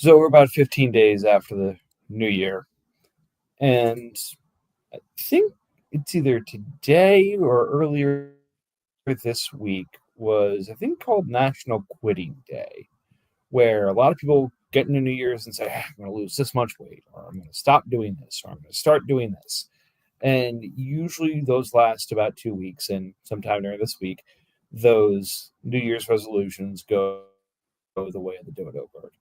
So we're about 15 days after the new year. And I think it's either today or earlier this week was, I think, called National Quitting Day, where a lot of people get into New Year's and say, I'm going to lose this much weight, or I'm going to stop doing this, or I'm going to start doing this. And usually those last about 2 weeks, and sometime during this week, those New Year's resolutions go the way of the dodo bird.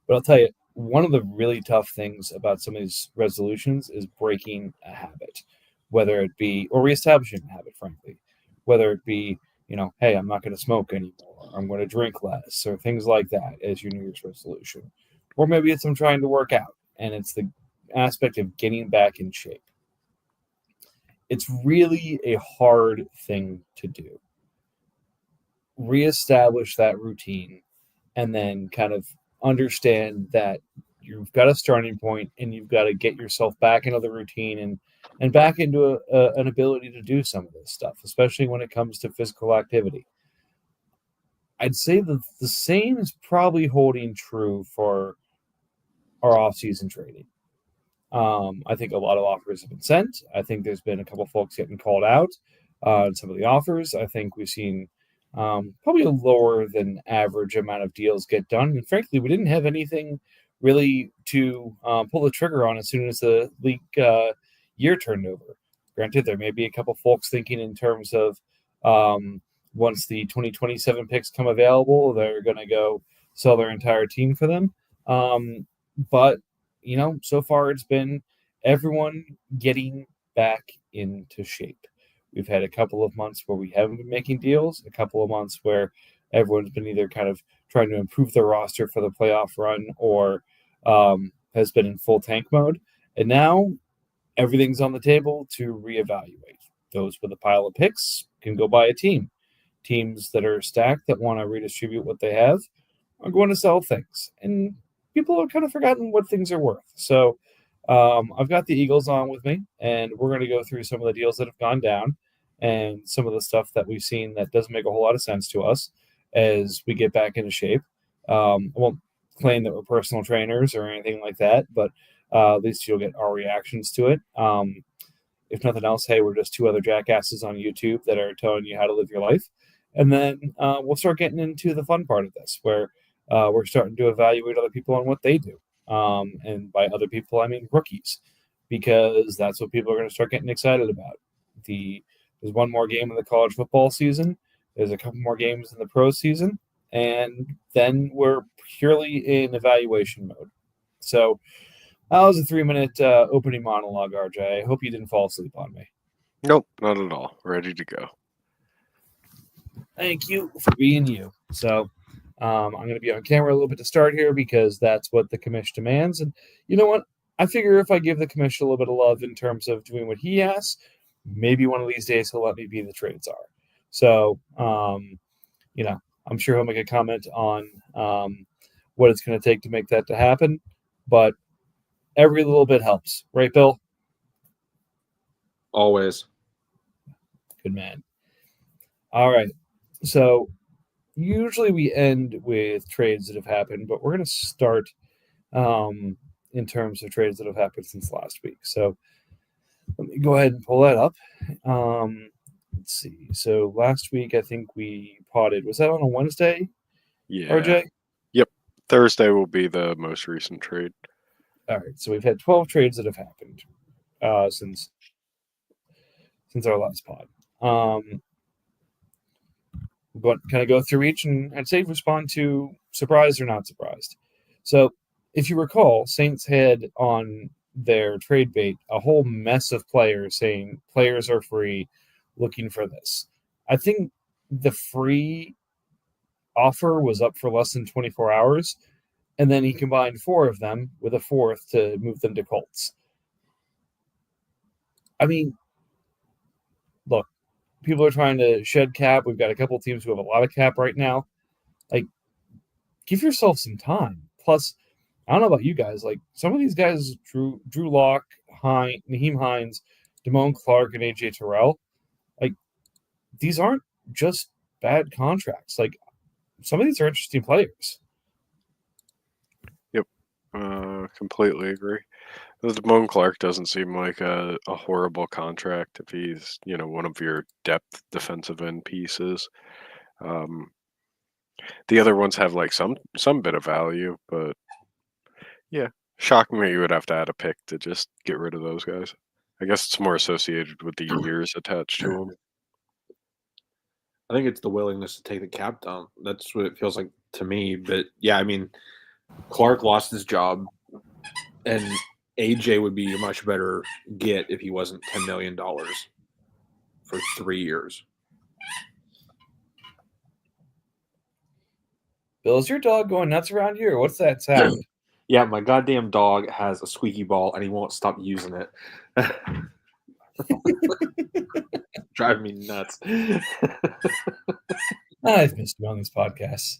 But I'll tell you, one of the really tough things about some of these resolutions is breaking a habit, whether it be, or reestablishing a habit, frankly, whether it be, hey, I'm not going to smoke anymore, I'm going to drink less, or things like that as your New Year's resolution. Or maybe it's I'm trying to work out, and it's the aspect of getting back in shape. It's really a hard thing to do. Reestablish that routine and then kind of understand that you've got a starting point and you've got to get yourself back into the routine and back into an ability to do some of this stuff, especially when it comes to physical activity. I'd say that the same is probably holding true for our off-season trading. I think a lot of offers have been sent. I think there's been a couple folks getting called out on some of the offers. I think we've seen probably a lower than average amount of deals get done. And frankly, we didn't have anything really to pull the trigger on as soon as the league year turned over. Granted, there may be a couple folks thinking in terms of once the 2027 picks come available, they're going to go sell their entire team for them. But so far it's been everyone getting back into shape. We've had a couple of months where we haven't been making deals, a couple of months where everyone's been either kind of trying to improve their roster for the playoff run or has been in full tank mode. And now everything's on the table to reevaluate. Those with a pile of picks can go buy a team. Teams that are stacked that want to redistribute what they have are going to sell things. And people have kind of forgotten what things are worth. So I've got the Eagles on with me, and we're going to go through some of the deals that have gone down and some of the stuff that we've seen that doesn't make a whole lot of sense to us as we get back into shape. I won't claim that we're personal trainers or anything like that, but at least you'll get our reactions to it. If nothing else, hey, we're just two other jackasses on YouTube that are telling you how to live your life. And then we'll start getting into the fun part of this, where we're starting to evaluate other people on what they do. And by other people, I mean rookies, because that's what people are going to start getting excited about. There's one more game in the college football season. There's a couple more games in the pro season. And then we're purely in evaluation mode. So that was a 3-minute opening monologue, RJ. I hope you didn't fall asleep on me. Nope, not at all. Ready to go. Thank you for being you. So I'm going to be on camera a little bit to start here because that's what the commission demands. And you know what? I figure if I give the commission a little bit of love in terms of doing what he asks, maybe one of these days he'll let me be the trade czar. So, I'm sure he'll make a comment on what it's going to take to make that to happen. But every little bit helps. Right, Bill? Always. Good man. All right. So usually we end with trades that have happened, but we're going to start in terms of trades that have happened since last week. So let me go ahead and pull that up. Let's see. So last week, I think we potted. Was that on a Wednesday? Yeah. RJ? Yep. Thursday will be the most recent trade. All right. So we've had 12 trades that have happened since our last pod. We'll kind of go through each and I'd say respond to surprised or not surprised. So if you recall, Saints had on their trade bait a whole mess of players saying players are free, looking for this. I think the free offer was up for less than 24 hours, and then he combined 4 of them with a fourth to move them to Colts. I mean, look, people are trying to shed cap. We've got a couple teams who have a lot of cap right now. Like, give yourself some time. Plus, I don't know about you guys. Like, some of these guys, Drew Lock, Nyheim Hines, Damone Clark, and AJ Terrell, like, these aren't just bad contracts. Like, some of these are interesting players. Completely agree. The Damone Clark doesn't seem like a horrible contract if he's, one of your depth defensive end pieces. Um, the other ones have like some bit of value, but yeah, shocking that you would have to add a pick to just get rid of those guys. I guess it's more associated with the years attached to them. I think it's the willingness to take the cap down. That's what it feels like to me. But yeah, I mean, Clark lost his job, and AJ would be a much better get if he wasn't $10 million for 3 years. Bill, is your dog going nuts around here? What's that sound? Yeah, my goddamn dog has a squeaky ball and he won't stop using it. Driving me nuts. I've missed you on this podcast.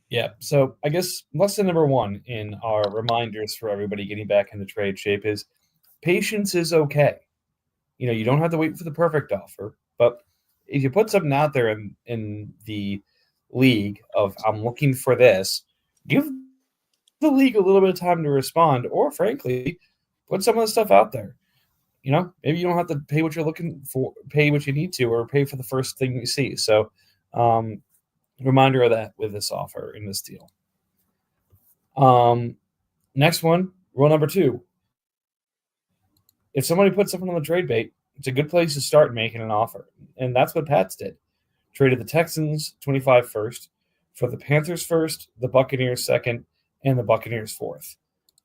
Yeah, so I guess lesson number 1 in our reminders for everybody getting back into trade shape is patience is okay. You don't have to wait for the perfect offer, but if you put something out there in the league of I'm looking for this, give the league a little bit of time to respond, or frankly, put some of the stuff out there. Maybe you don't have to pay what you're looking for, pay what you need to, or pay for the first thing you see. So, reminder of that with this offer in this deal. Next one, rule number 2. If somebody puts something on the trade bait, it's a good place to start making an offer. And that's what Pats did. Traded the Texans 25 first for the Panthers first, the Buccaneers second, and the Buccaneers fourth.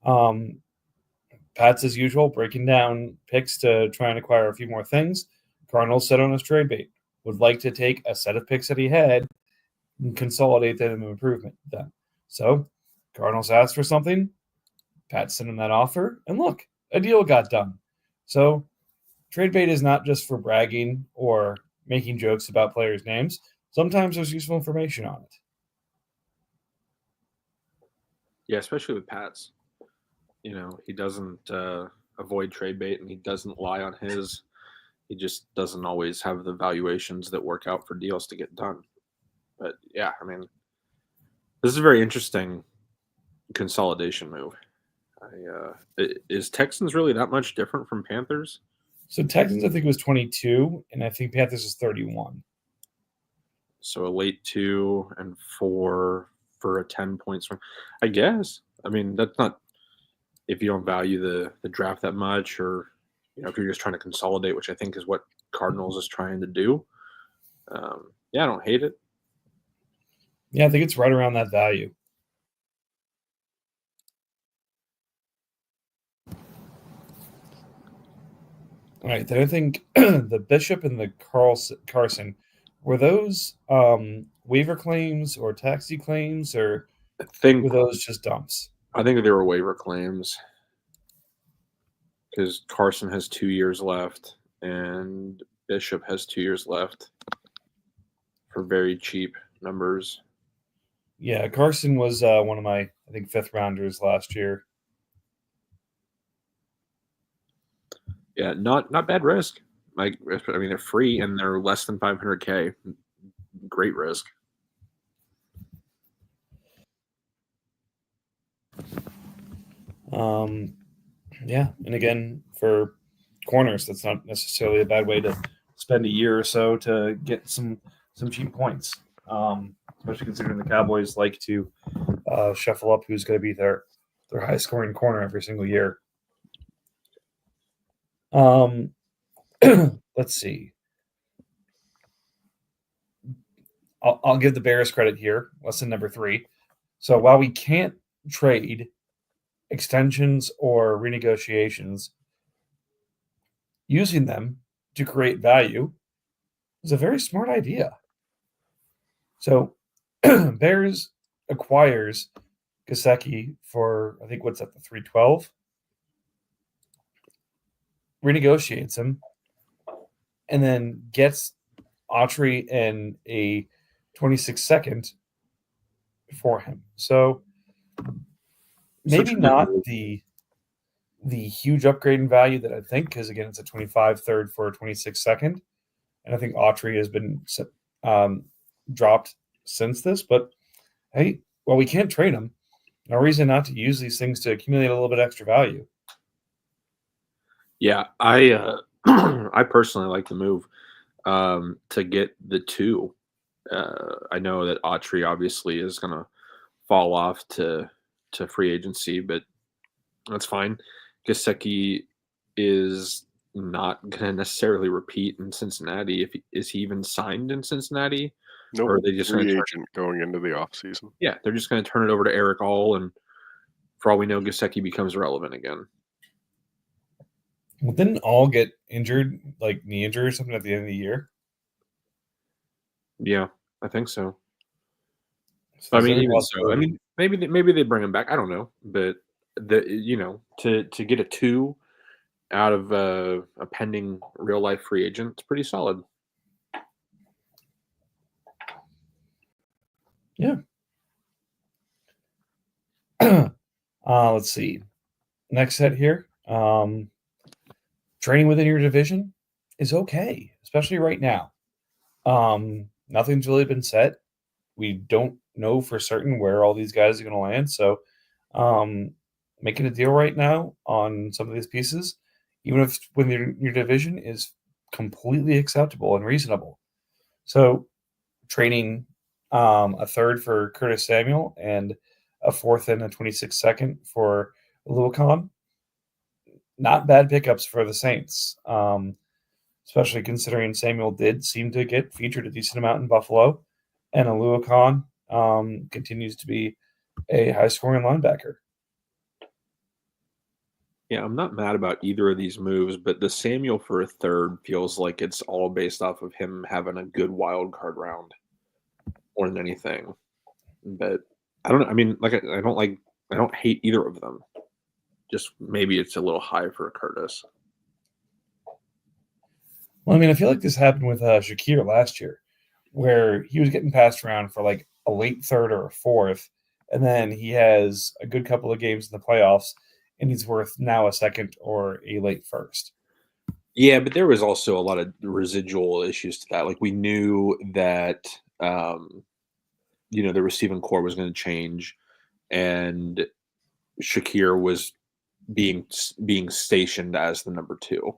Pats, as usual, breaking down picks to try and acquire a few more things. Cardinals set on his trade bait. Would like to take a set of picks that he had and consolidate them and improvement them. So Cardinals asked for something. Pats sent him that offer. And look, a deal got done. So trade bait is not just for bragging or making jokes about players' names. Sometimes there's useful information on it. Yeah, especially with Pats. He doesn't avoid trade bait and he doesn't lie on his. He just doesn't always have the valuations that work out for deals to get done. But yeah, I mean, this is a very interesting consolidation move. Is Texans really that much different from Panthers? So Texans, I think, was 22, and I think Panthers is 31. So a late 2 and 4 for a 10 point swing. I guess. I mean, that's not if you don't value the draft that much, or if you're just trying to consolidate, which I think is what Cardinals is trying to do. Yeah, I don't hate it. Yeah, I think it's right around that value. All right, then I think the Bishop and the Carson, were those waiver claims or taxi claims, or were those just dumps? I think they were waiver claims because Carson has 2 years left and Bishop has 2 years left for very cheap numbers. Yeah, Carson was one of my, I think, 5th rounders last year. Yeah, not bad risk. I mean, they're free and they're less than $500K. Great risk. Yeah, and again, for corners, that's not necessarily a bad way to spend a year or so to get some cheap points. Especially considering the Cowboys like to shuffle up who's going to be their high scoring corner every single year. Let's see. I'll give the Bears credit here. Lesson number 3. So while we can't trade extensions or renegotiations, using them to create value is a very smart idea. So Bears acquires Gesicki for, I think, what's at the 312, renegotiates him, and then gets Autry and a 26 second for him. So maybe not the huge upgrade in value that I think, because again, it's a 25 third for a 26 second. And I think Autry has been dropped since this, but hey, well, we can't trade him. No reason not to use these things to accumulate a little bit extra value. Yeah, I I personally like the move to get the 2. I know that Autry obviously is going to fall off to free agency, but that's fine. Gesicki is not going to necessarily repeat in Cincinnati. Is he even signed in Cincinnati? Nope. Or are they just going Free to agent going into the offseason. Yeah, they're just going to turn it over to Eric All, and for all we know, Gesicki becomes relevant again. Well, didn't All get injured, like knee injury or something at the end of the year? Yeah, I think so. So I is mean, there a even so, I possibility- mean, maybe they bring him back. I don't know, but to get a 2 out of a pending real life free agent, it's pretty solid. Yeah. Let's see. Next set here. Training within your division is okay, especially right now. Nothing's really been set. We don't know for certain where all these guys are going to land. So, making a deal right now on some of these pieces, even if when your division is completely acceptable and reasonable. So, trading a third for Curtis Samuel and a fourth and a 26th second for Luakon. Not bad pickups for the Saints, especially considering Samuel did seem to get featured a decent amount in Buffalo, and Luakon continues to be a high-scoring linebacker. Yeah, I'm not mad about either of these moves, but the Samuel for a third feels like it's all based off of him having a good wild card round more than anything. But I don't know. I mean, I don't hate either of them. Just maybe it's a little high for Curtis. Well, I mean, I feel like this happened with Shakir last year, where he was getting passed around for like a late third or a fourth, and then he has a good couple of games in the playoffs, and he's worth now a second or a late first. Yeah, but there was also a lot of residual issues to that. Like we knew that the receiving core was going to change, and Shakir was being stationed as the number 2.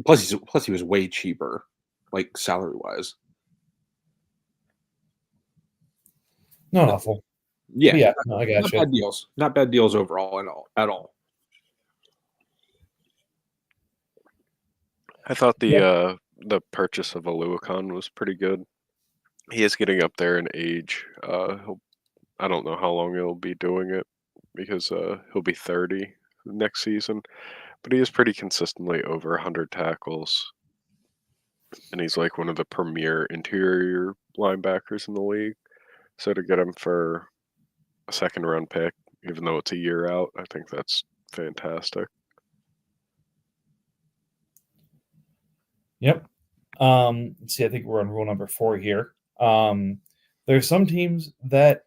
Plus he was way cheaper, like salary wise. Not awful. Yeah, But yeah, no, I got not you. bad deals. Not bad deals overall at all. I thought the purchase of Aluakon was pretty good. He is getting up there in age. I don't know how long he'll be doing it because he'll be 30 next season, but he is pretty consistently over 100 tackles, and he's like one of the premier interior linebackers in the league. So to get him for a second round pick, even though it's a year out, I think that's fantastic. Yep. Let's see, I think we're on rule number 4 here. There's some teams that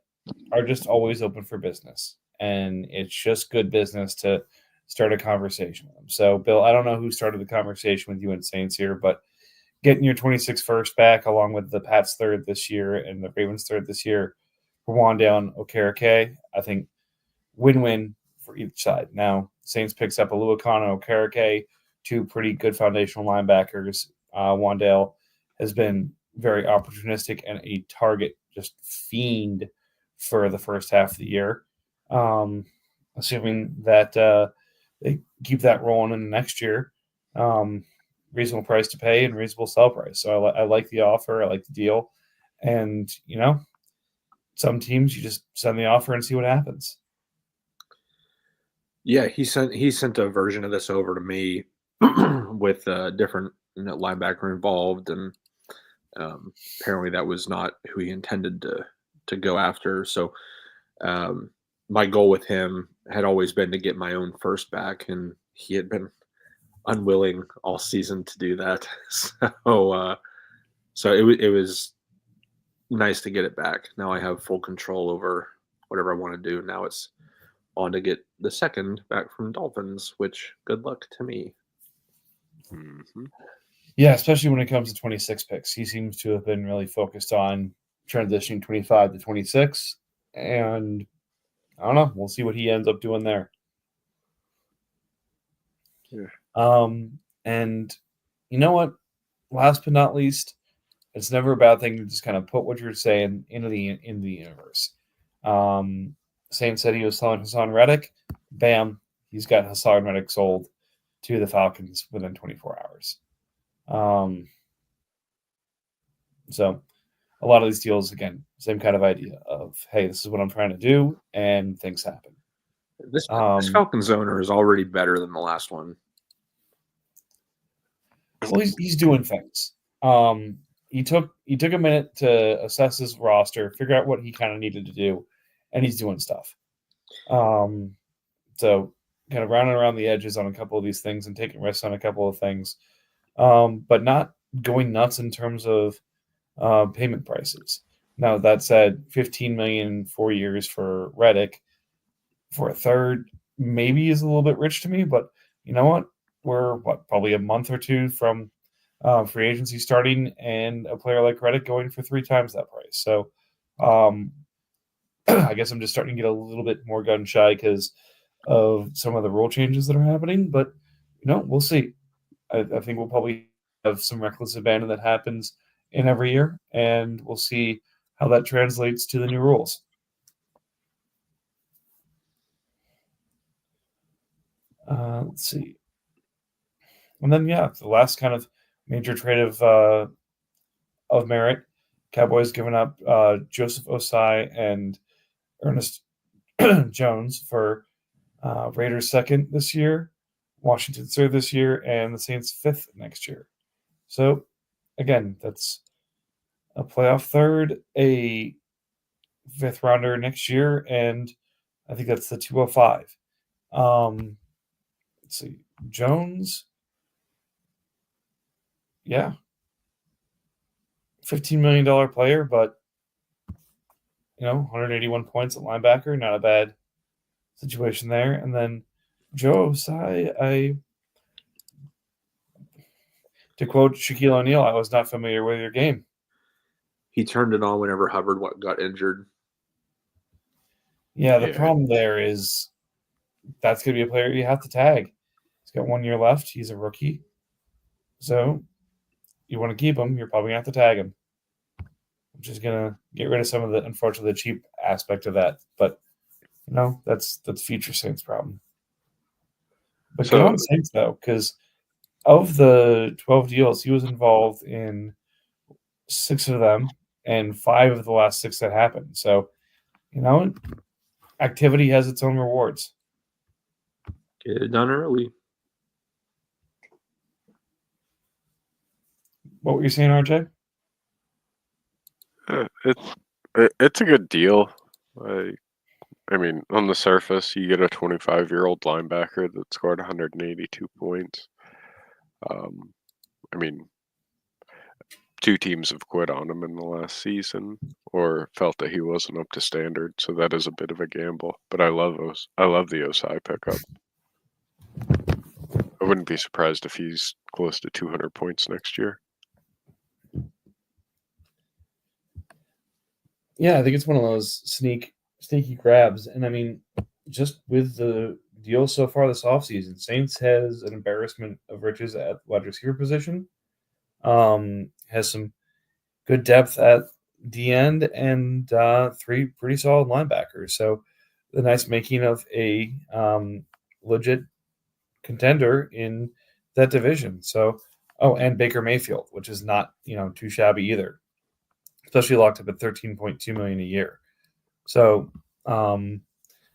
are just always open for business, and it's just good business to start a conversation with them. So, Bill, I don't know who started the conversation with you and Saints here, but getting your 26th first back along with the Pats third this year and the Ravens third this year for Wandale and Okereke, I think win-win for each side. Now, Saints picks up Aluakon and Okereke, 2 pretty good foundational linebackers. Wandale has been very opportunistic and a target just fiend for the first half of the year. Assuming that they keep that rolling in the next year, reasonable price to pay and reasonable sell price. So I like the offer. I like the deal. And, some teams you just send the offer and see what happens. Yeah, he sent a version of this over to me with a different linebacker involved, and apparently that was not who he intended to go after. So my goal with him had always been to get my own first back, and he had been unwilling all season to do that. So it was nice to get it back. Now I have full control over whatever I want to do. Now it's on to get the second back from Dolphins, which good luck to me. Mm-hmm. Yeah, especially when it comes to 26 picks. He seems to have been really focused on transitioning 25 to 26. And I don't know. We'll see what he ends up doing there. Yeah. And you know what? Last but not least, it's never a bad thing to just kind of put what you're saying into the universe. Saints said he was selling Hassan Reddick. Bam, he's got Hassan Reddick sold to the Falcons within 24 hours. So a lot of these deals, again, same kind of idea of, hey, this is what I'm trying to do, and things happen. This Falcons owner is already better than the last one. Well, he's doing things. He took a minute to assess his roster, figure out what he kind of needed to do, and he's doing stuff. So kind of rounding around the edges on a couple of these things and taking risks on a couple of things, but not going nuts in terms of payment prices. Now, that said, $15 million 4 years for Reddick for a third maybe is a little bit rich to me, but you know what? We're probably a month or two from free agency starting, and a player like Reddick going for 3 times that price. So I guess I'm just starting to get a little bit more gun shy because of some of the rule changes that are happening. But we'll see. I think we'll probably have some reckless abandon that happens in every year, and we'll see how that translates to the new rules. Let's see. And then, the last kind of major trade of merit, Cowboys giving up Joseph Osai and Ernest Jones for Raiders second this year, Washington third this year, and the Saints fifth next year. So, again, that's a playoff third, a fifth rounder next year, and I think that's the 205. Let's see. Jones, $15 million player, but 181 points at linebacker, not a bad situation there. And then Joe Osai, to quote Shaquille O'Neal, I was not familiar with your game. He turned it on whenever Hubbard got injured. Yeah, the problem there is that's going to be a player you have to tag. He's got 1 year left. He's a rookie. So you want to keep him, you're probably going to have to tag him. I'm just going to get rid of some of the, unfortunately, the cheap aspect of that. But, that's future Saints' problem. But good on Saints, though, because of the 12 deals, he was involved in 6 of them and 5 of the last 6 that happened. So, activity has its own rewards. Get it done early. What were you saying, RJ? It's a good deal. I mean, on the surface, you get a 25-year-old linebacker that scored 182 points. I mean, 2 teams have quit on him in the last season or felt that he wasn't up to standard, so that is a bit of a gamble. But I love the Osai pickup. I wouldn't be surprised if he's close to 200 points next year. Yeah, I think it's one of those sneaky grabs. And I mean, just with the deal so far this offseason, Saints has an embarrassment of riches at wide receiver position. Has some good depth at the end and 3 pretty solid linebackers. So the nice making of a legit contender in that division. So, and Baker Mayfield, which is not, too shabby either, especially locked up at $13.2 million a year. So,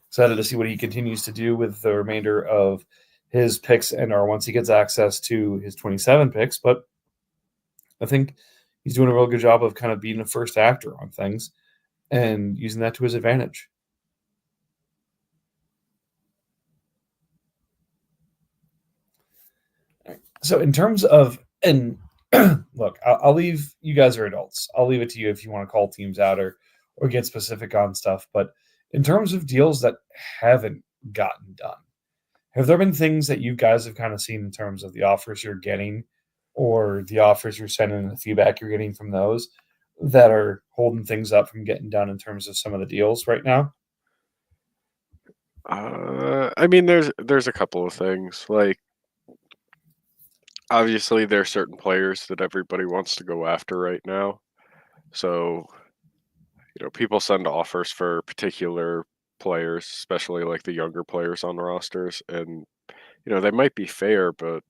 excited to see what he continues to do with the remainder of his picks or once he gets access to his 27 picks. But I think he's doing a real good job of kind of being the first actor on things and using that to his advantage. So in terms of, and look, I'll leave, you guys are adults. I'll leave it to you if you want to call teams out or get specific on stuff. But in terms of deals that haven't gotten done, have there been things that you guys have kind of seen in terms of the offers you're getting or the offers you're sending and the feedback you're getting from those that are holding things up from getting done in terms of some of the deals right now? I mean, there's a couple of things. Like, obviously, there are certain players that everybody wants to go after right now. So, people send offers for particular players, especially like the younger players on rosters, and they might be fair, but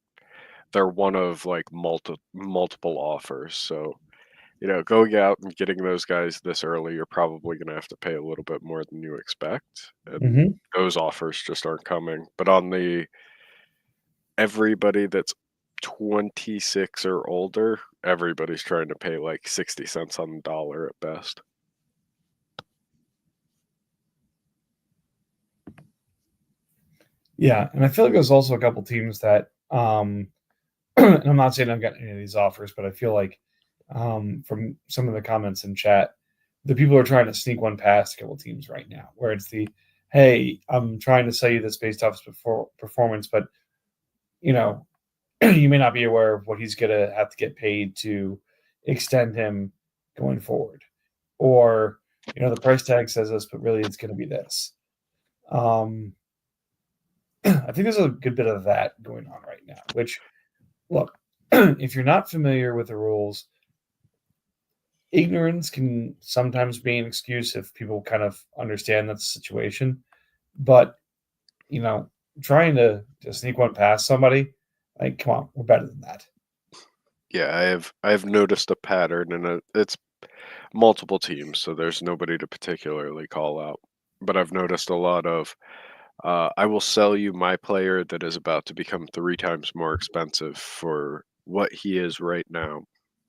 they're one of like multiple offers. So, going out and getting those guys this early, you're probably going to have to pay a little bit more than you expect, and Mm-hmm. those offers just aren't coming. But on the everybody that's 26 or older, everybody's trying to pay like 60 cents on the dollar at best. Yeah, and I feel like there's also a couple teams that, and I'm not saying I've gotten any of these offers, but I feel like from some of the comments in chat, the people are trying to sneak one past a couple teams right now, where it's hey, I'm trying to sell you this based off his performance, but you know, you may not be aware of what he's going to have to get paid to extend him going forward, or the price tag says this, but really it's going to be this. I think there's a good bit of that going on right now, which, look, if you're not familiar with the rules, ignorance can sometimes be an excuse if people kind of understand that's the situation. But, trying to sneak one past somebody, like, come on, we're better than that. Yeah, I have noticed a pattern, and it's multiple teams, so there's nobody to particularly call out. But I've noticed a lot of I will sell you my player that is about to become 3 times more expensive for what he is right now,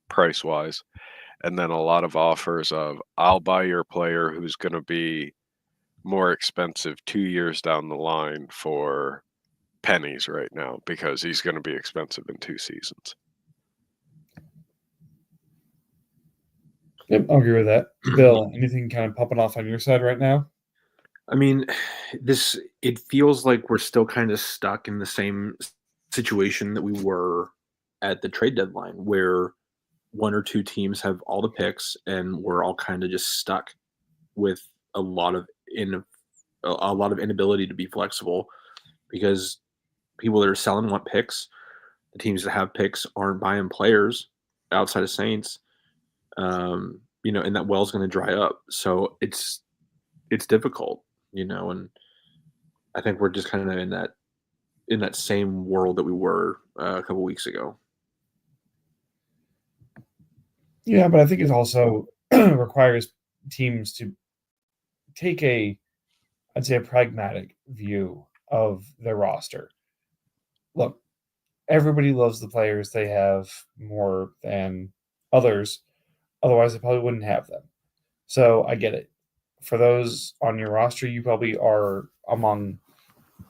price wise. And then a lot of offers of I'll buy your player who's going to be more expensive 2 years down the line for pennies right now because he's going to be expensive in 2 seasons. Yep, I'll agree with that. Bill, anything kind of popping off on your side right now? I mean, it feels like we're still kind of stuck in the same situation that we were at the trade deadline, where one or two teams have all the picks and we're all kind of just stuck with a lot of inability to be flexible because people that are selling want picks. The teams that have picks aren't buying players outside of Saints. And that well's going to dry up. So it's difficult, and I think we're just kind of in that same world that we were a couple weeks ago. Yeah, but I think it also requires teams to take I'd say a pragmatic view of their roster. Look, everybody loves the players they have more than others. Otherwise, they probably wouldn't have them. So I get it. For those on your roster, you probably are among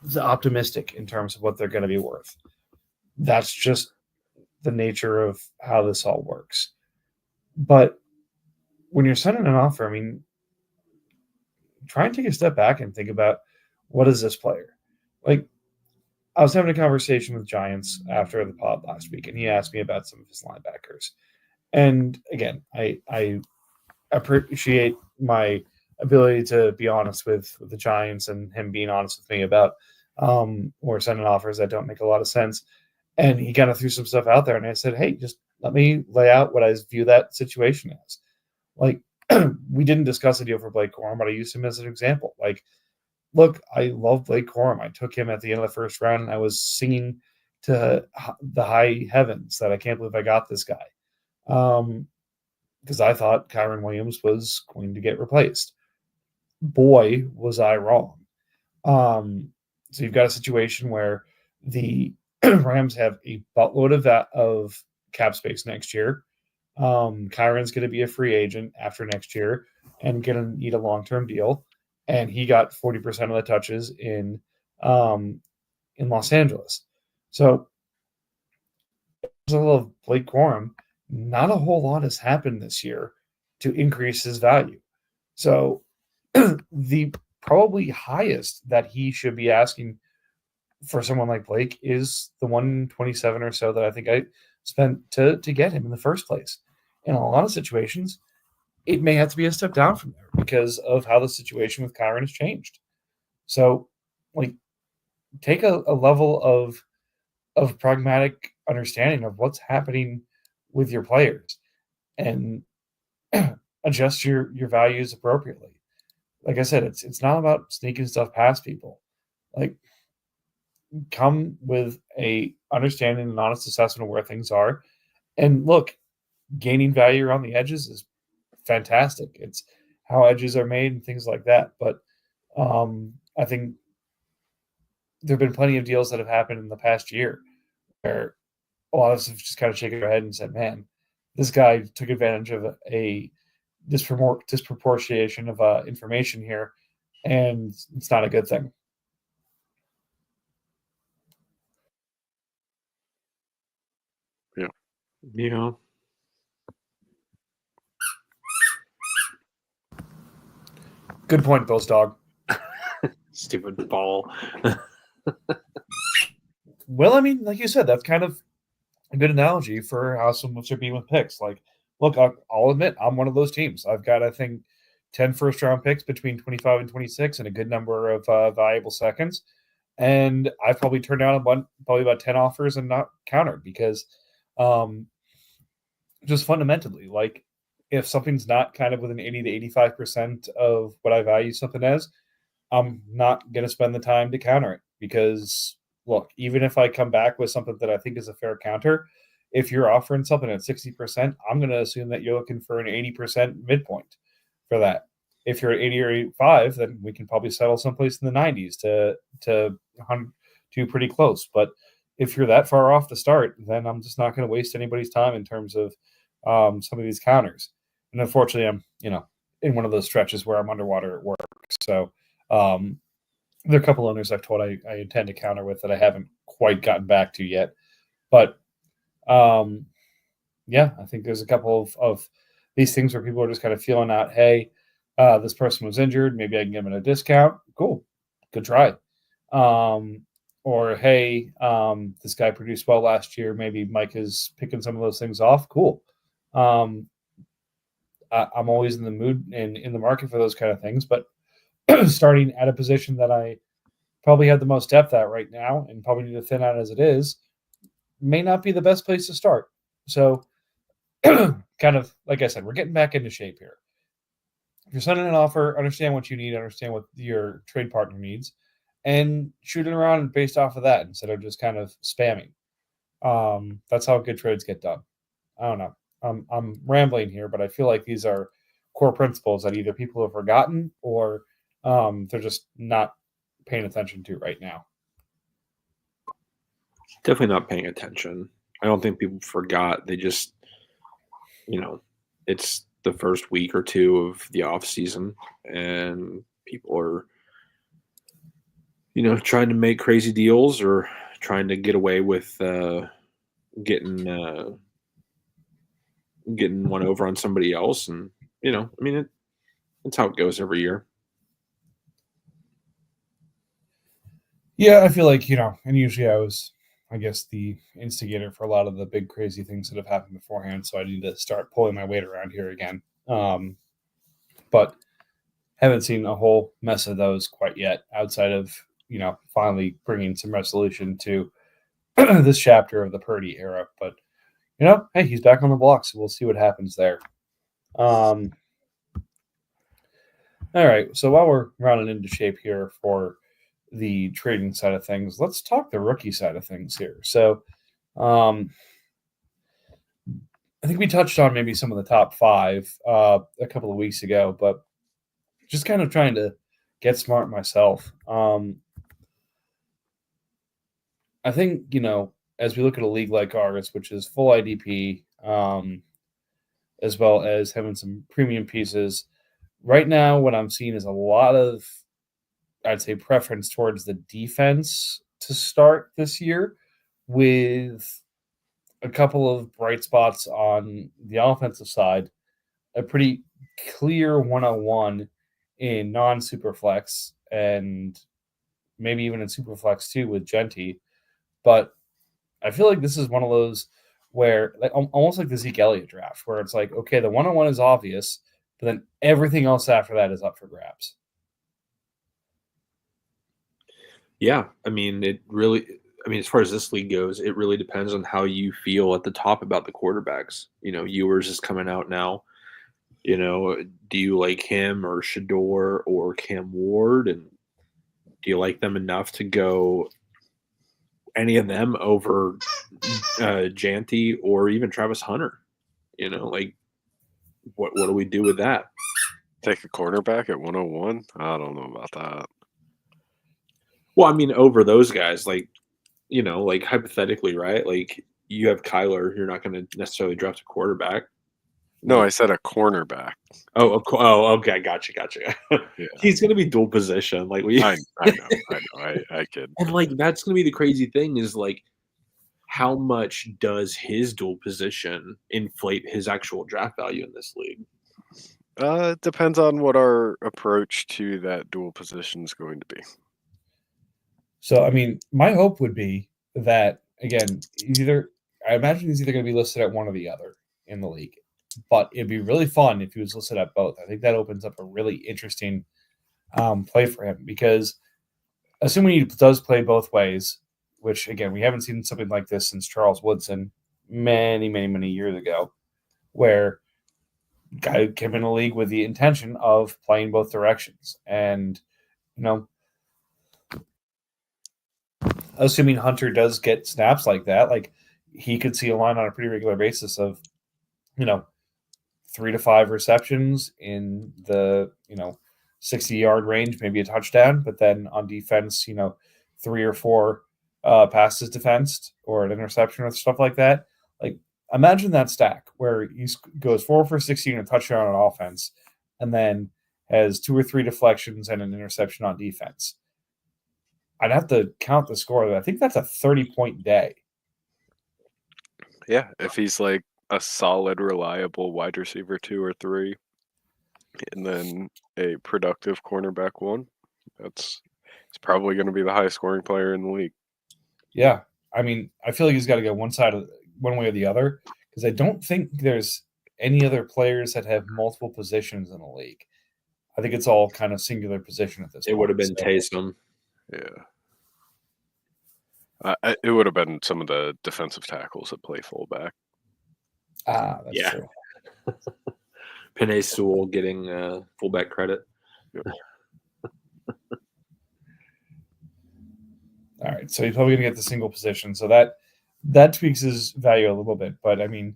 the optimistic in terms of what they're going to be worth. That's just the nature of how this all works. But when you're sending an offer, I mean, try and take a step back and think about what is this player? Like, I was having a conversation with Giants after the pod last week, and he asked me about some of his linebackers. And again, I appreciate my ability to be honest with the Giants and him being honest with me about or sending offers that don't make a lot of sense. And he kind of threw some stuff out there, and I said, hey, just let me lay out what I view that situation as. Like, we didn't discuss a deal for Blake Corum, but I used him as an example. Like, look, I love Blake Corum. I took him at the end of the first round, and I was singing to the high heavens that I can't believe I got this guy. Because I thought Kyren Williams was going to get replaced. Boy, was I wrong. So you've got a situation where the Rams have a buttload of cap space next year. Kyron's going to be a free agent after next year and going to need a long-term deal. And he got 40% of the touches in Los Angeles. So as a little Blake Corum, not a whole lot has happened this year to increase his value. So the probably highest that he should be asking for someone like Blake is the 127 or so that I think I spent to get him in the first place. In a lot of situations, it may have to be a step down from there because of how the situation with Kyron has changed. So, like, take a level of pragmatic understanding of what's happening with your players and adjust your values appropriately. Like I said, it's not about sneaking stuff past people. Like, come with a understanding and honest assessment of where things are. And look, gaining value around the edges is fantastic. It's how edges are made and things like that. But I think there have been plenty of deals that have happened in the past year where a lot of us have just kind of shaken our head and said, man, this guy took advantage of a disproportionation of information here, and it's not a good thing. Yeah. Good point, Bill's dog. Stupid ball. Well, I mean, like you said, that's kind of a good analogy for how some of us are being with picks. Like, look, I'll admit I'm one of those teams. I've got, I think, 10 first-round picks between 25 and 26 and a good number of valuable seconds. And I've probably turned down probably about 10 offers and not countered because just fundamentally, like, if something's not kind of within 80 to 85% of what I value something as, I'm not going to spend the time to counter it because, look, even if I come back with something that I think is a fair counter, if you're offering something at 60%, I'm going to assume that you're looking for an 80% midpoint for that. If you're at 80 or 85, then we can probably settle someplace in the 90s to pretty close. But if you're that far off to start, then I'm just not going to waste anybody's time in terms of some of these counters. And unfortunately, I'm in one of those stretches where I'm underwater at work. So there are a couple owners I've told I intend to counter with that I haven't quite gotten back to yet. But yeah, I think there's a couple of these things where people are just kind of feeling out, hey, this person was injured. Maybe I can give them a discount. Cool. Good try. Or, hey, this guy produced well last year. Maybe Mike is picking some of those things off. Cool. I'm always in the mood and in the market for those kind of things. But starting at a position that I probably have the most depth at right now and probably need to thin out as it is may not be the best place to start. So kind of, like I said, we're getting back into shape here. If you're sending an offer, understand what you need, understand what your trade partner needs, and shoot it around based off of that instead of just kind of spamming. That's how good trades get done. I don't know. I'm rambling here, but I feel like these are core principles that either people have forgotten or they're just not paying attention to right now. Definitely not paying attention. I don't think people forgot. They just, it's the first week or two of the off season, and people are, trying to make crazy deals or trying to get away with getting one over on somebody else, and it's how it goes every year. Yeah, I feel like and usually I was, I guess, the instigator for a lot of the big crazy things that have happened beforehand. So I need to start pulling my weight around here again. But haven't seen a whole mess of those quite yet outside of, finally bringing some resolution to this chapter of the Purdy era. But, hey, he's back on the block. So we'll see what happens there. All right. So while we're rounding into shape here for the trading side of things, let's talk the rookie side of things here. So I think we touched on maybe some of the top five a couple of weeks ago, but just kind of trying to get smart myself. I think, as we look at a league like ours, which is full IDP, as well as having some premium pieces, right now what I'm seeing is a lot of, I'd say, preference towards the defense to start this year, with a couple of bright spots on the offensive side, a pretty clear 101 in non-superflex, and maybe even in superflex too with Genty. But I feel like this is one of those where, like, almost like the Zeke Elliott draft, where it's like, okay, the 101 is obvious, but then everything else after that is up for grabs. Yeah, I mean, as far as this league goes, it really depends on how you feel at the top about the quarterbacks. Ewers is coming out now. Do you like him or Shador or Cam Ward? And do you like them enough to go any of them over Janty or even Travis Hunter? What do we do with that? Take a cornerback at 101? I don't know about that. Well, I mean, over those guys, hypothetically, right? Like, you have Kyler, you're not going to necessarily draft a quarterback. No, I said a cornerback. Oh, okay, gotcha. Yeah. He's going to be dual position, like I know, I kid. And that's going to be the crazy thing is how much does his dual position inflate his actual draft value in this league? It depends on what our approach to that dual position is going to be. So, I mean, my hope would be that, again, I imagine he's either going to be listed at one or the other in the league, but it'd be really fun if he was listed at both. I think that opens up a really interesting play for him, because assuming he does play both ways, which, again, we haven't seen something like this since Charles Woodson many, many, many years ago, where guy came in the league with the intention of playing both directions. And, assuming Hunter does get snaps like that, like, he could see a line on a pretty regular basis of, 3 to 5 receptions in the, 60-yard range, maybe a touchdown, but then on defense, 3 or 4 passes defensed or an interception or stuff like that. Like, imagine that stack where he goes 4 for 16 and a touchdown on offense, and then has 2 or 3 deflections and an interception on defense. I'd have to count the score, but I think that's a 30-point day. Yeah, if he's like a solid, reliable wide receiver 2 or 3, and then a productive cornerback 1, it's probably going to be the highest scoring player in the league. Yeah, I mean, I feel like he's got to go one way or the other, because I don't think there's any other players that have multiple positions in the league. I think it's all kind of singular position at this point. It would have been Taysom. Yeah. It would have been some of the defensive tackles that play fullback. That's true. Penei Sewell getting fullback credit. Yep. All right, so he's probably going to get the single position. So that tweaks his value a little bit. But, I mean,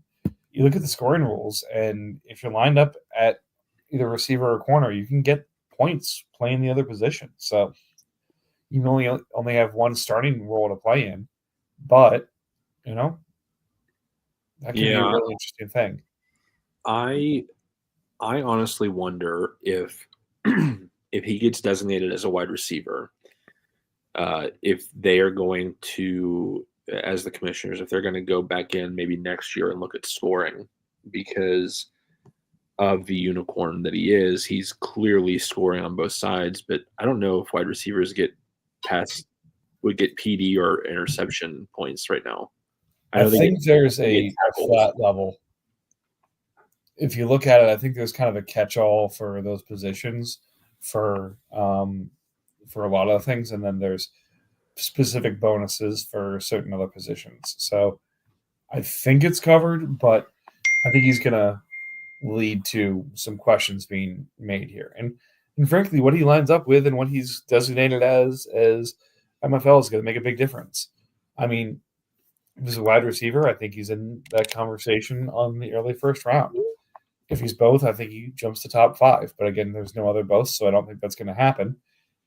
you look at the scoring rules, and if you're lined up at either receiver or corner, you can get points playing the other position. So you only have one starting role to play in, but, that can be a really interesting thing. I honestly wonder if if he gets designated as a wide receiver, if they are going to, as the commissioners, if they're going to go back in maybe next year and look at scoring, because of the unicorn that he is. He's clearly scoring on both sides, but I don't know if wide receivers would get PD or interception points right now. I think there's a flat level. If you look at it, I think there's kind of a catch-all for those positions for a lot of things, and then there's specific bonuses for certain other positions. So I think it's covered, but I think he's going to lead to some questions being made here. And frankly, what he lines up with and what he's designated as MFL is going to make a big difference. I mean, if he's a wide receiver, I think he's in that conversation on the early first round. If he's both, I think he jumps to top 5. But again, there's no other both, so I don't think that's going to happen.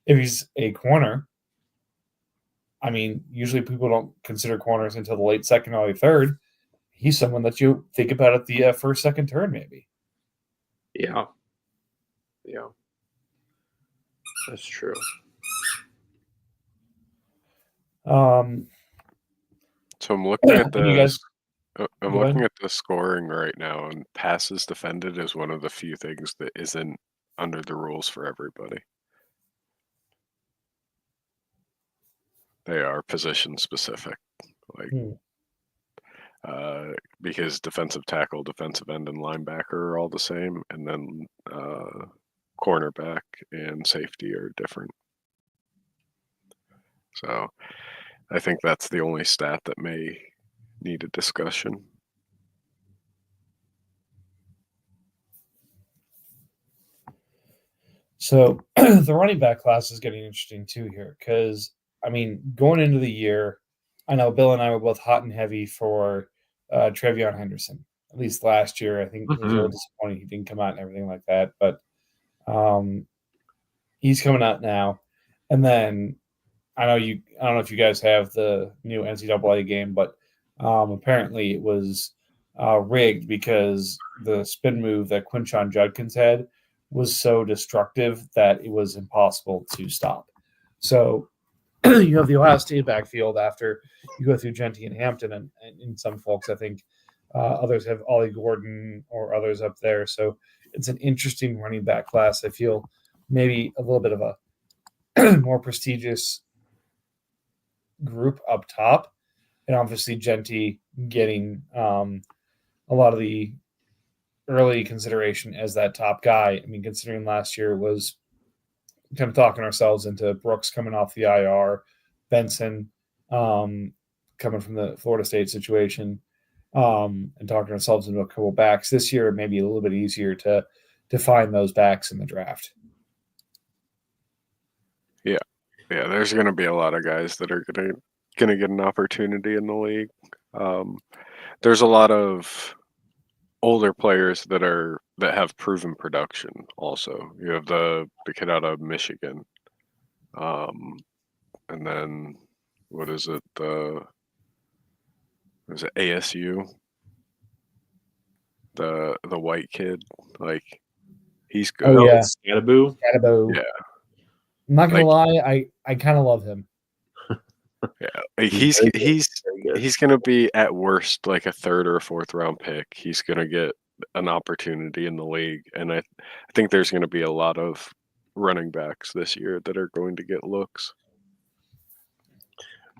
If he's a corner, I mean, usually people don't consider corners until the late second or late third. He's someone that you think about at the first, second turn, maybe. Yeah. That's true. So I'm looking at the I'm looking at the scoring right now, and passes defended is one of the few things that isn't under the rules for everybody. They are position specific. because defensive tackle, defensive end, and linebacker are all the same, and then cornerback and safety are different. So I think that's the only stat that may need a discussion. So the running back class is getting interesting too here because, I mean, going into the year, I know Bill and I were both hot and heavy for Trevion Henderson. At least last year, I think it was a little disappointing he didn't come out and everything like that. But he's coming out now. And then I don't know if you guys have the new NCAA game, but apparently it was rigged because the spin move that Quinshon Judkins had was so destructive that it was impossible to stop. So you have the Ohio State backfield after you go through Genty and Hampton, and some folks, I think others have Ollie Gordon or others up there. So it's an interesting running back class. I feel maybe a little bit of a more prestigious group up top, and obviously Genty getting a lot of the early consideration as that top guy. I mean, considering last year was kind of talking ourselves into Brooks coming off the IR, Benson coming from the Florida State situation, and talking ourselves into a couple backs. This year, maybe a little bit easier to find those backs in the draft. Yeah, there's going to be a lot of guys that are going to get an opportunity in the league. There's a lot of older players that have proven production. Also, you have the kid out of Michigan, and then what is it? Was it ASU? The white kid, like he's good. Oh yeah, Scatterbo. Yeah, I'm not gonna lie, I kind of love him. Yeah, he's going to be at worst like a third or a fourth round pick. He's going to get an opportunity in the league, and I think there's going to be a lot of running backs this year that are going to get looks.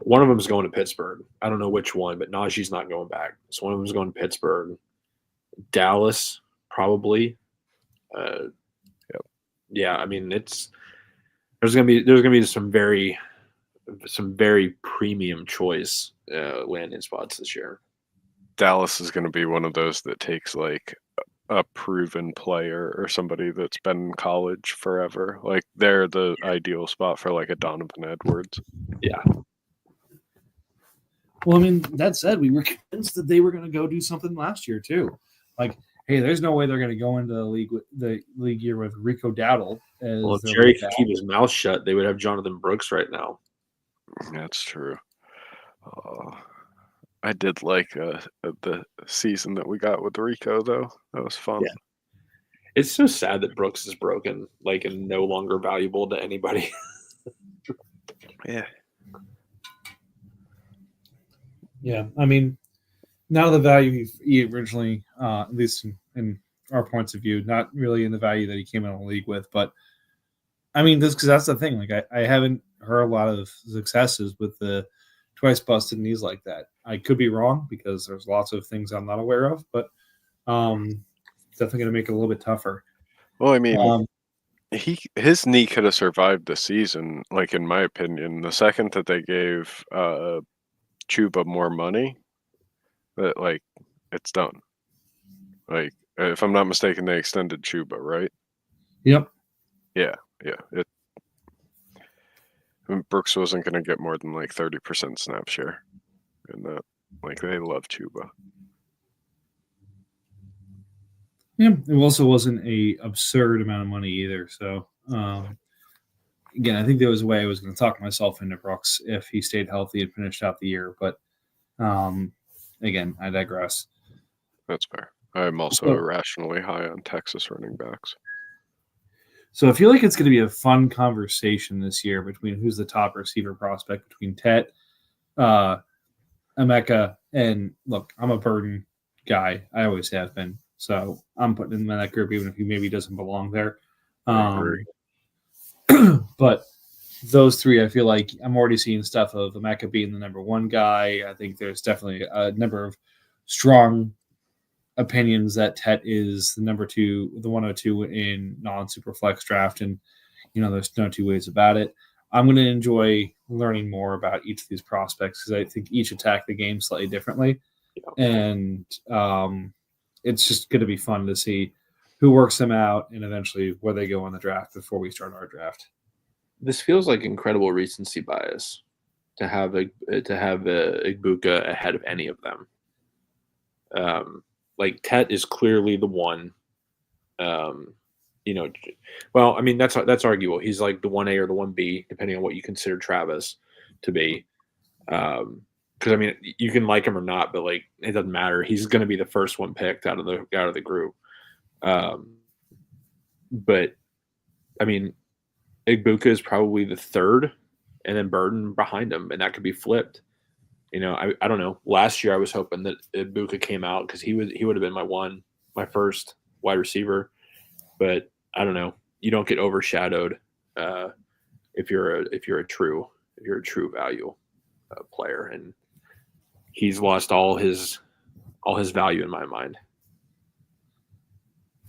One of them is going to Pittsburgh. I don't know which one, but Najee's not going back. So one of them is going to Pittsburgh. Dallas, probably. Yep. Yeah, I mean there's gonna be some very premium choice landing spots this year. Dallas is going to be one of those that takes like a proven player or somebody that's been in college forever. Like they're the ideal spot for like a Donovan Edwards. Yeah. Well, I mean, that said, we were convinced that they were going to go do something last year too. Like, hey, there's no way they're going to go into the league year with Rico Dowdle. Well, if Jerry could keep his mouth shut, they would have Jonathan Brooks right now. That's true. I did like the season that we got with Rico, though. That was fun. Yeah. It's so sad that Brooks is broken, like, and no longer valuable to anybody. Yeah. Yeah, I mean, now the value he originally, at least in our points of view, not really in the value that he came in the league with, but I mean, because that's the thing. Like, I haven't heard a lot of successes with the twice busted knees like that. I could be wrong because there's lots of things I'm not aware of, but definitely going to make it a little bit tougher. Well, I mean, his knee could have survived the season, like in my opinion. The second that they gave Chuba more money, that like it's done. Like, if I'm not mistaken, they extended Chuba, right? Yep. Yeah. Brooks wasn't going to get more than like 30% snap share, and that, like, they love Chuba. Yeah, it also wasn't a absurd amount of money either. So again, I think there was a way I was going to talk myself into Brooks if he stayed healthy and finished out the year. But again, I digress. That's fair. I'm also irrationally high on Texas running backs. So I feel like it's going to be a fun conversation this year between who's the top receiver prospect between Tet, Emeka, and look, I'm a Burden guy. I always have been. So I'm putting him in that group, even if he maybe doesn't belong there. But those three, I feel like I'm already seeing stuff of Emeka being the number one guy. I think there's definitely a number of strong opinions that Tet is the number 2, the 102 in non-super flex draft, and there's no two ways about it. I'm going to enjoy learning more about each of these prospects because I think each attack the game slightly differently, and it's just going to be fun to see who works them out and eventually where they go in the draft before we start our draft. This feels like incredible recency bias to have Igbokwe ahead of any of them. Like Tet is clearly the one. Well, I mean that's arguable. He's like the 1A or the 1B, depending on what you consider Travis to be. Because I mean, you can like him or not, but like it doesn't matter. He's going to be the first one picked out of the group. But I mean, Igbokwe is probably the third, and then Burden behind him, and that could be flipped. I don't know. Last year I was hoping that Igbokwe came out because he would have been my first wide receiver, but I don't know. You don't get overshadowed if you're a true value player, and he's lost all his value in my mind.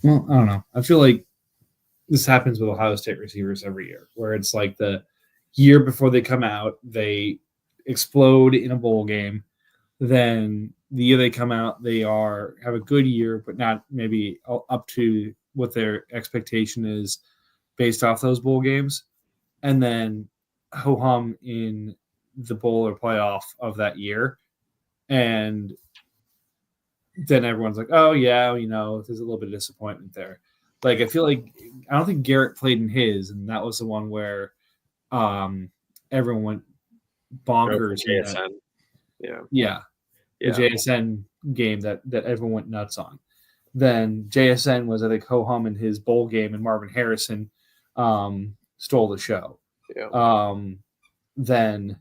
Well, I don't know. I feel like this happens with Ohio State receivers every year, where it's like the year before they come out, they explode in a bowl game. Then the year they come out, they have a good year, but not maybe up to what their expectation is based off those bowl games. And then ho-hum in the bowl or playoff of that year. And then everyone's like, oh, yeah, there's a little bit of disappointment there. Like, I feel like I don't think Garrett played in his, and that was the one where everyone went bonkers. JSN. Yeah. The JSN game that everyone went nuts on. Then JSN was, I think, ho-hum in his bowl game, and Marvin Harrison stole the show. Yeah. Then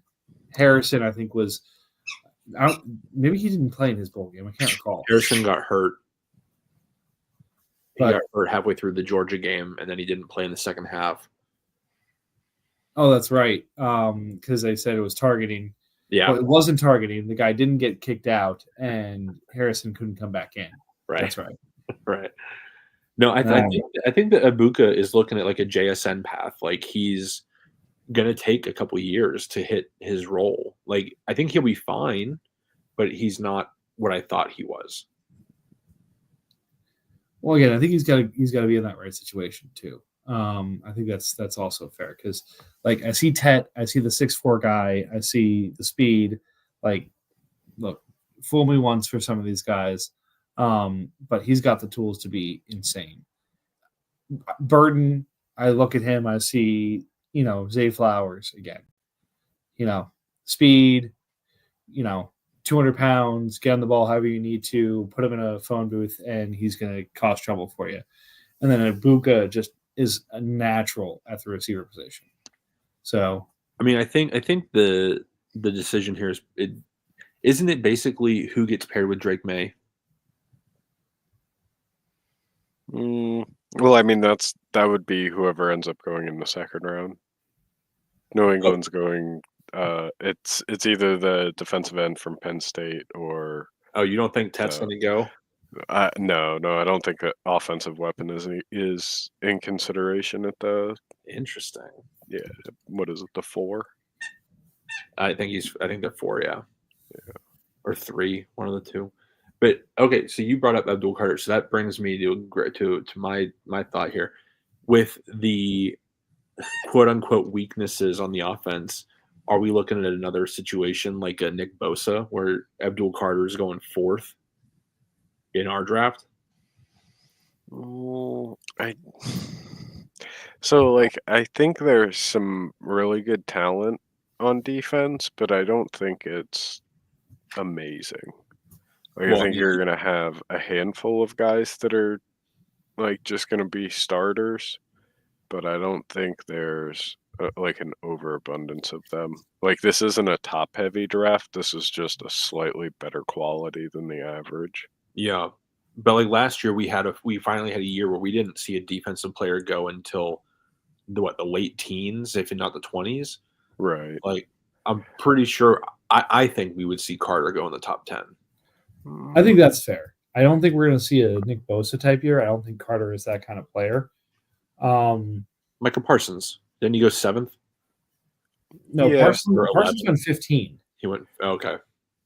Harrison, I think, was maybe he didn't play in his bowl game. I can't recall. Harrison got hurt. He got hurt halfway through the Georgia game, and then he didn't play in the second half. Oh, that's right. Because they said it was targeting. Yeah. Well, it wasn't targeting. The guy didn't get kicked out, and Harrison couldn't come back in. Right. That's right. Right. No, I think that Igbokwe is looking at like a JSN path. Like he's going to take a couple years to hit his role. Like I think he'll be fine, but he's not what I thought he was. Well, again, I think he's got to be in that right situation too. I think that's also fair because, like, I see Tet, I see the 6'4" guy, I see the speed. Like, look, fool me once for some of these guys, but he's got the tools to be insane. Burden, I look at him, I see Zay Flowers again. Speed, 200 pounds, get on the ball however you need to, put him in a phone booth, and he's going to cause trouble for you. And then Igbokwe just is a natural at the receiver position. So, I mean, I think the decision here isn't it basically who gets paired with Drake May? Well, I mean that would be whoever ends up going in the second round. New England's going. It's either the defensive end from Penn State or. Oh, you don't think Tet's going to go? No, I don't think an offensive weapon is in consideration at the. Interesting. Yeah, what is it? The 4? I think they're 4. Yeah, or 3, one of the two. But okay, so you brought up Abdul Carter, so that brings me to my thought here, with the quote unquote weaknesses on the offense. Are we looking at another situation like a Nick Bosa where Abdul Carter is going 4th in our draft? I think there's some really good talent on defense, but I don't think it's amazing. I think you're going to have a handful of guys that are like just going to be starters, but I don't think there's like an overabundance of them. Like this isn't a top-heavy draft. This is just a slightly better quality than the average. Yeah, but like last year, we finally had a year where we didn't see a defensive player go until the late teens, if not the 20s. Right. Like I'm pretty sure. I think we would see Carter go in the top 10. I think that's fair. I don't think we're going to see a Nick Bosa type year. I don't think Carter is that kind of player. Micah Parsons. Then you go 7th. No, Yeah. Parsons went 15. He went okay.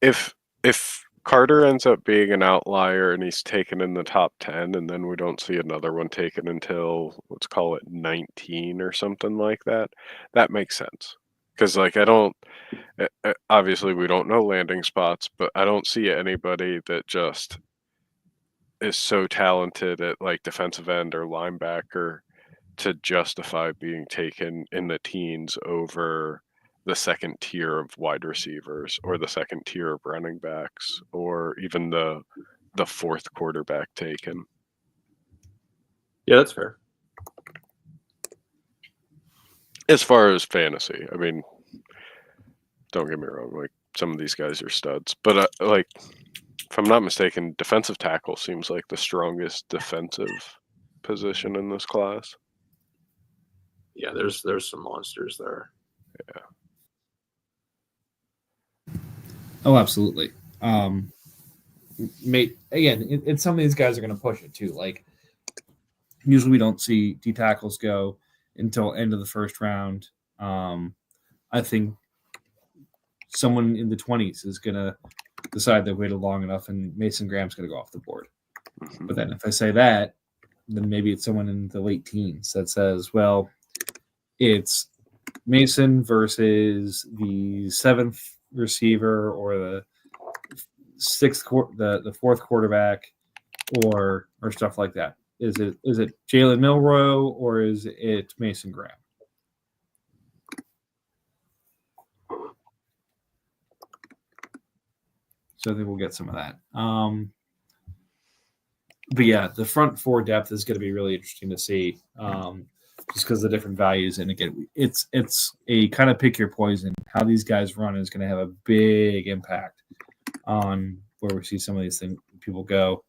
If Carter ends up being an outlier and he's taken in the top 10, and then we don't see another one taken until, let's call it 19 or something like that, that makes sense. Because, like, I don't, obviously we don't know landing spots, but I don't see anybody that just is so talented at, like, defensive end or linebacker to justify being taken in the teens over the second tier of wide receivers or the second tier of running backs or even the fourth quarterback taken. Yeah, that's fair. As far as fantasy, I mean, don't get me wrong, like, some of these guys are studs, but like, if I'm not mistaken, defensive tackle seems like the strongest defensive position in this class. Yeah, there's some monsters there. Yeah. Oh, absolutely. Mate, again, it's some of these guys are going to push it too. Like, usually we don't see D tackles go until end of the first round. I think someone in the 20s is going to decide they waited long enough, and Mason Graham's going to go off the board. Mm-hmm. But then if I say that, then maybe it's someone in the late teens that says, well, it's Mason versus the 7th receiver or the 6th, the 4th quarterback, or stuff like that. Is it Jalen Milroe or is it Mason Graham? So I think we'll get some of that. But yeah, the front 4 depth is going to be really interesting to see, just because of the different values. And again, it's a kind of pick your poison. How these guys run is going to have a big impact on where we see some of these people go.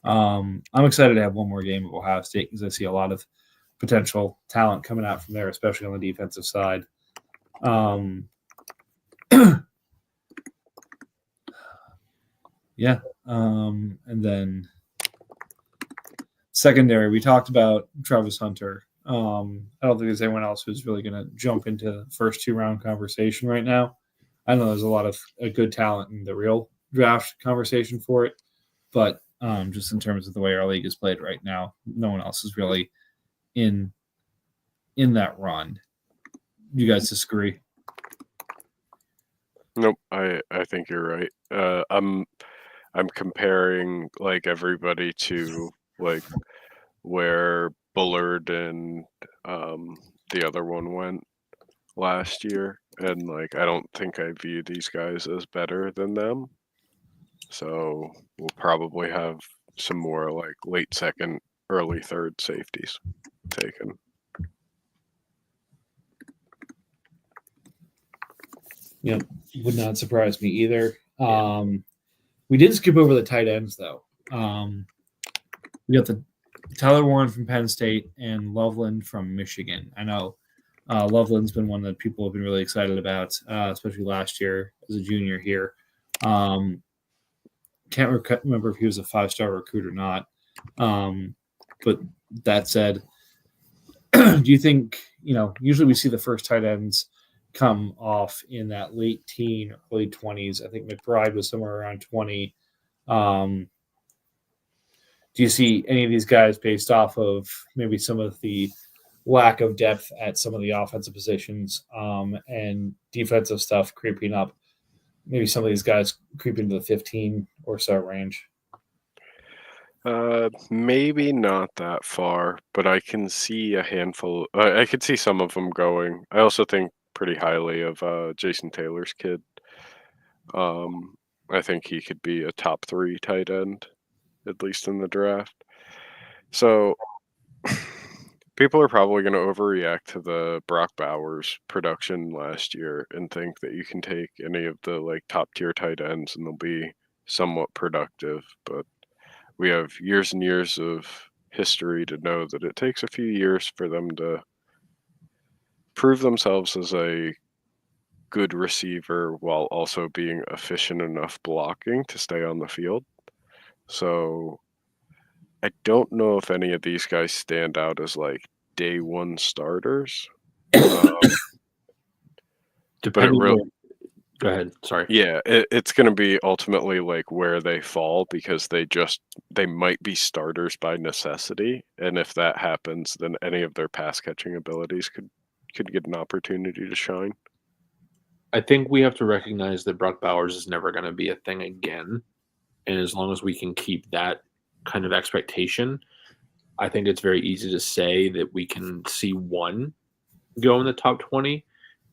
I'm excited to have one more game of Ohio State because I see a lot of potential talent coming out from there, especially on the defensive side. Yeah. And then secondary, we talked about Travis Hunter. I don't think there's anyone else who's really going to jump into the first 2-round conversation right now. I know there's a lot of good talent in the real draft conversation for it, but just in terms of the way our league is played right now, no one else is really in that run. You guys disagree? Nope, I think you're right. I'm comparing, like, everybody to, like, where Bullard and the other one went last year, and, like, I don't think I view these guys as better than them. So we'll probably have some more, like, late second, early third safeties taken. Yep, would not surprise me either. We did skip over the tight ends, though. We got the Tyler Warren from Penn State and Loveland from Michigan. I know Loveland's been one that people have been really excited about, especially last year as a junior here. Can't remember if he was a 5-star recruit or not. But that said, do you think, usually we see the first tight ends come off in that late teen, early 20s. I think McBride was somewhere around 20. Do you see any of these guys based off of maybe some of the lack of depth at some of the offensive positions and defensive stuff creeping up? Maybe some of these guys creep into the 15 or so range. Maybe not that far, but I can see a handful. I could see some of them going. I also think pretty highly of Jason Taylor's kid. I think he could be a top 3 tight end, at least in the draft. So people are probably going to overreact to the Brock Bowers production last year and think that you can take any of the, like, top tier tight ends and they'll be somewhat productive. But we have years and years of history to know that it takes a few years for them to prove themselves as a good receiver while also being efficient enough blocking to stay on the field. So I don't know if any of these guys stand out as like day one starters. Depending real- on, go ahead. Sorry. Yeah, it's going to be ultimately like where they fall because they might be starters by necessity, and if that happens, then any of their pass catching abilities could get an opportunity to shine. I think we have to recognize that Brock Bowers is never going to be a thing again. And as long as we can keep that kind of expectation, I think it's very easy to say that we can see one go in the top 20.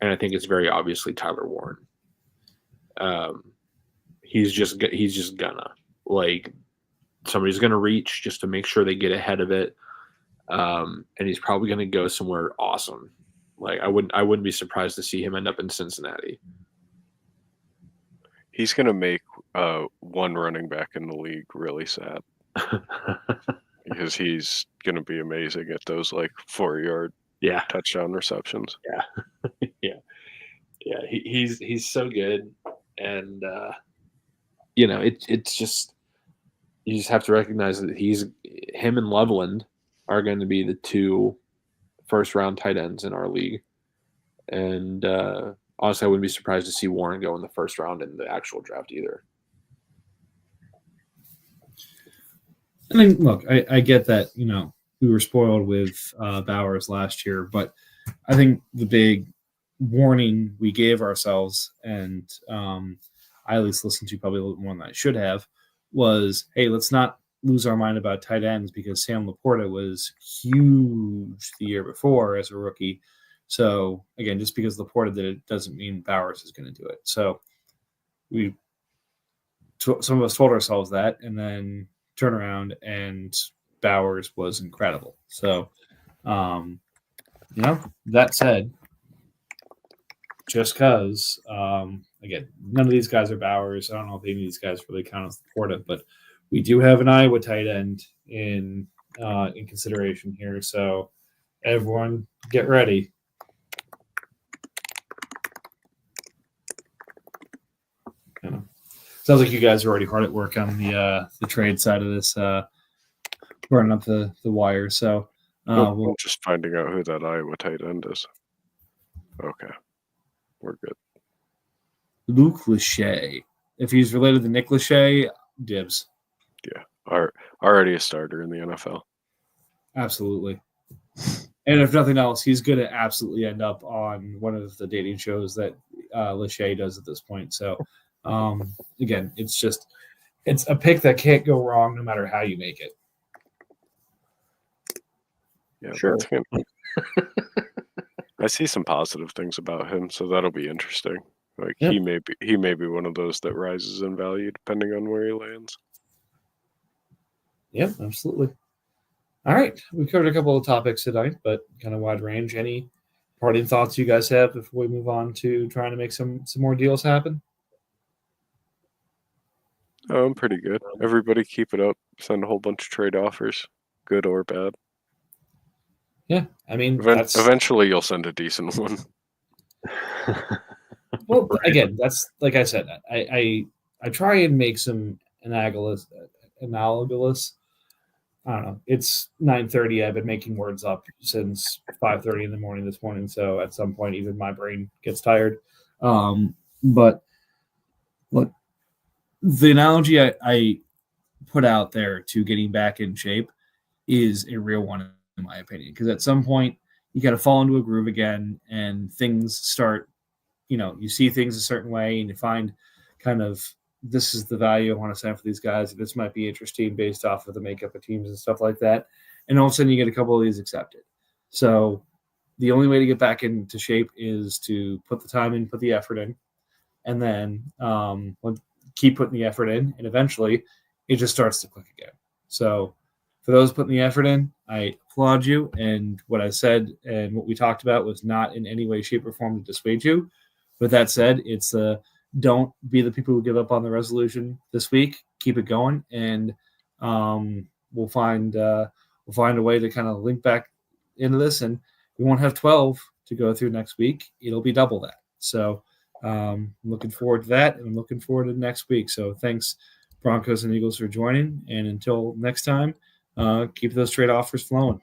And I think it's very obviously Tyler Warren. He's just gonna, like, somebody's gonna reach just to make sure they get ahead of it. And he's probably gonna go somewhere awesome. Like, I wouldn't be surprised to see him end up in Cincinnati. He's going to make one running back in the league really sad because he's going to be amazing at those like 4-yard Yeah, touchdown receptions. yeah. He's so good, and it's just, you just have to recognize that him and Loveland are going to be the 2 first-round tight ends in our league, and honestly, I wouldn't be surprised to see Warren go in the first round in the actual draft either. I mean, look, I get that, we were spoiled with Bowers last year, but I think the big warning we gave ourselves, and I at least listened to probably a little more than I should have, was, hey, let's not lose our mind about tight ends because Sam Laporta was huge the year before as a rookie. So, again, just because Laporta did it doesn't mean Bowers is going to do it. So, some of us told ourselves that, and then turn around and Bowers was incredible. So, that said, just because, again, none of these guys are Bowers. I don't know if any of these guys really count as Laporta, but we do have an Iowa tight end in consideration here. So, everyone get ready. Sounds like you guys are already hard at work on the trade side of this, running up the wire. So we're just finding out who that Iowa tight end is. Okay, we're good. Luke Lachey. If he's related to Nick Lachey, dibs. Yeah, already a starter in the NFL. Absolutely. And if nothing else, he's going to absolutely end up on one of the dating shows that Lachey does at this point. So, again, it's a pick that can't go wrong no matter how you make it. Yeah, sure. That's good. I see some positive things about him, so that'll be interesting. Like he may be one of those that rises in value depending on where he lands. Yep, absolutely. All right, we covered a couple of topics tonight, but kind of wide range. Any parting thoughts you guys have before we move on to trying to make some more deals happen? Oh, I'm pretty good. Everybody keep it up. Send a whole bunch of trade offers, good or bad. Yeah, I mean, eventually you'll send a decent one. Well, again, that's like I said. I try and make some analogous. I don't know. It's 9:30. I've been making words up since 5:30 in the morning this morning. So at some point, even my brain gets tired. But look, the analogy I put out there to getting back in shape is a real one, in my opinion, because at some point you got to fall into a groove again, and things start. You see things a certain way, and you find kind of, this is the value I want to send for these guys. This might be interesting based off of the makeup of teams and stuff like that. And all of a sudden you get a couple of these accepted. So the only way to get back into shape is to put the time in, put the effort in, and then keep putting the effort in. And eventually it just starts to click again. So for those putting the effort in, I applaud you. And what I said and what we talked about was not in any way, shape, or form to dissuade you. With that said, it's don't be the people who give up on the resolution this week. Keep it going, and we'll find a way to kind of link back into this. And we won't have 12 to go through next week. It'll be double that. So Looking forward to that, and I'm looking forward to next week. So thanks, Broncos and Eagles, for joining. And until next time, keep those trade offers flowing.